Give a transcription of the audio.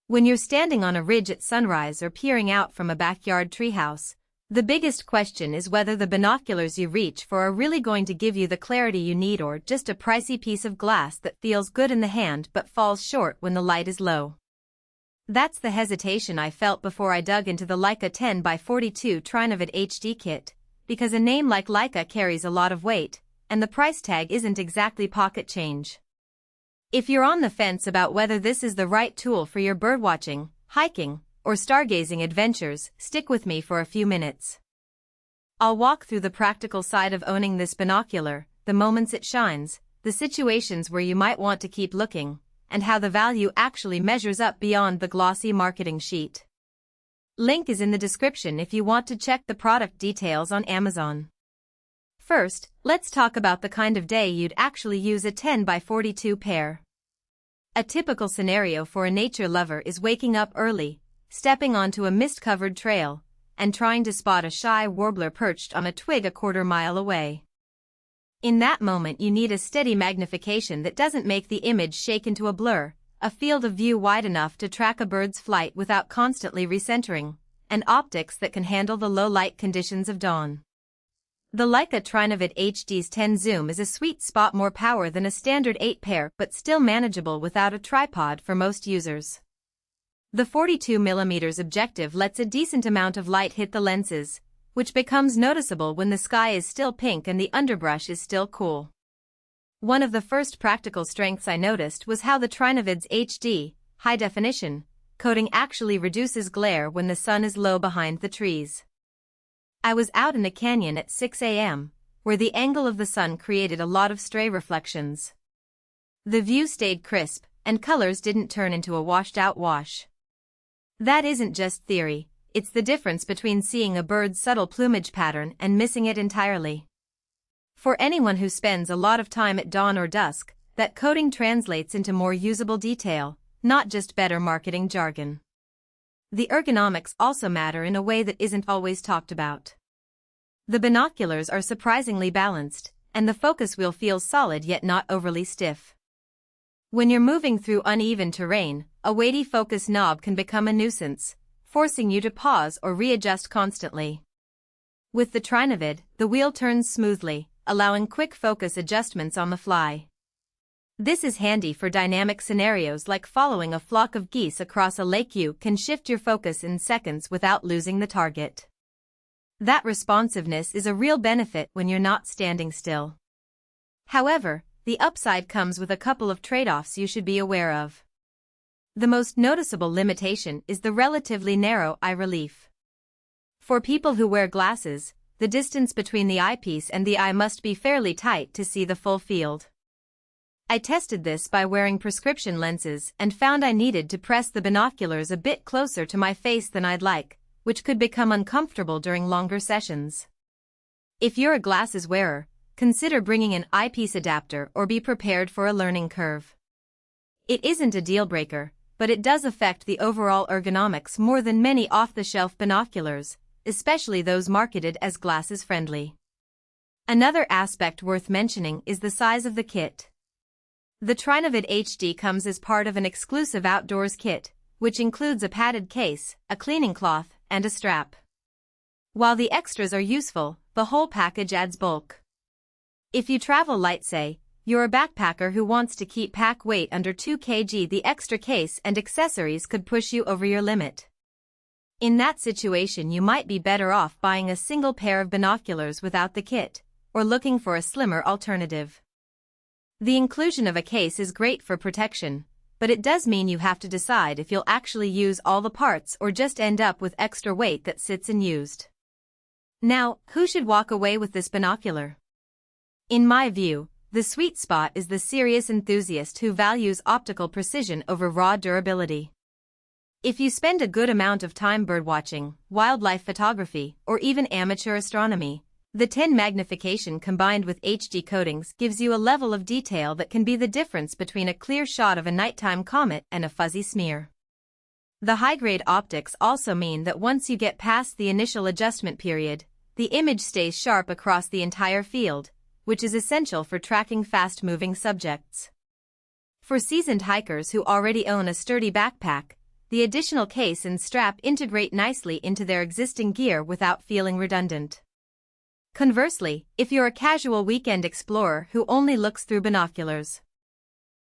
When you're standing on a ridge at sunrise or peering out from a backyard treehouse, the biggest question is whether the binoculars you reach for are really going to give you the clarity you need or just a pricey piece of glass that feels good in the hand but falls short when the light is low. That's the hesitation I felt before I dug into the Leica 10x42 Trinovid HD kit, because a name like Leica carries a lot of weight, and the price tag isn't exactly pocket change. If you're on the fence about whether this is the right tool for your birdwatching, hiking, or stargazing adventures, stick with me for a few minutes. I'll walk through the practical side of owning this binocular, the moments it shines, the situations where you might want to keep looking, and how the value actually measures up beyond the glossy marketing sheet. Link is in the description if you want to check the product details on Amazon. First, let's talk about the kind of day you'd actually use a 10x42 pair. A typical scenario for a nature lover is waking up early, stepping onto a mist-covered trail, and trying to spot a shy warbler perched on a twig a quarter-mile away. In that moment you need a steady magnification that doesn't make the image shake into a blur, a field of view wide enough to track a bird's flight without constantly recentering, and optics that can handle the low-light conditions of dawn. The Leica Trinovid HD's 10 zoom is a sweet spot, more power than a standard 8 pair but still manageable without a tripod for most users. The 42mm objective lets a decent amount of light hit the lenses, which becomes noticeable when the sky is still pink and the underbrush is still cool. One of the first practical strengths I noticed was how the Trinovid's HD, high-definition, coating actually reduces glare when the sun is low behind the trees. I was out in a canyon at 6 a.m., where the angle of the sun created a lot of stray reflections. The view stayed crisp, and colors didn't turn into a washed-out wash. That isn't just theory, it's the difference between seeing a bird's subtle plumage pattern and missing it entirely. For anyone who spends a lot of time at dawn or dusk, that coating translates into more usable detail, not just better marketing jargon. The ergonomics also matter in a way that isn't always talked about. The binoculars are surprisingly balanced, and the focus wheel feels solid yet not overly stiff. When you're moving through uneven terrain, a weighty focus knob can become a nuisance, forcing you to pause or readjust constantly. With the Trinovid, the wheel turns smoothly, allowing quick focus adjustments on the fly. This is handy for dynamic scenarios like following a flock of geese across a lake. You can shift your focus in seconds without losing the target. That responsiveness is a real benefit when you're not standing still. However, the upside comes with a couple of trade-offs you should be aware of. The most noticeable limitation is the relatively narrow eye relief. For people who wear glasses, the distance between the eyepiece and the eye must be fairly tight to see the full field. I tested this by wearing prescription lenses and found I needed to press the binoculars a bit closer to my face than I'd like, which could become uncomfortable during longer sessions. If you're a glasses wearer, consider bringing an eyepiece adapter or be prepared for a learning curve. It isn't a deal breaker, but it does affect the overall ergonomics more than many off-the-shelf binoculars, especially those marketed as glasses-friendly. Another aspect worth mentioning is the size of the kit. The Trinovid HD comes as part of an exclusive outdoors kit, which includes a padded case, a cleaning cloth, and a strap. While the extras are useful, the whole package adds bulk. If you travel light, say, you're a backpacker who wants to keep pack weight under 2 kg, the extra case and accessories could push you over your limit. In that situation, you might be better off buying a single pair of binoculars without the kit, or looking for a slimmer alternative. The inclusion of a case is great for protection, but it does mean you have to decide if you'll actually use all the parts or just end up with extra weight that sits unused. Now, who should walk away with this binocular? In my view, the sweet spot is the serious enthusiast who values optical precision over raw durability. If you spend a good amount of time birdwatching, wildlife photography, or even amateur astronomy, the 10 magnification combined with HD coatings gives you a level of detail that can be the difference between a clear shot of a nighttime comet and a fuzzy smear. The high-grade optics also mean that once you get past the initial adjustment period, the image stays sharp across the entire field, which is essential for tracking fast-moving subjects. For seasoned hikers who already own a sturdy backpack, the additional case and strap integrate nicely into their existing gear without feeling redundant. Conversely, if you're a casual weekend explorer who only looks through binoculars,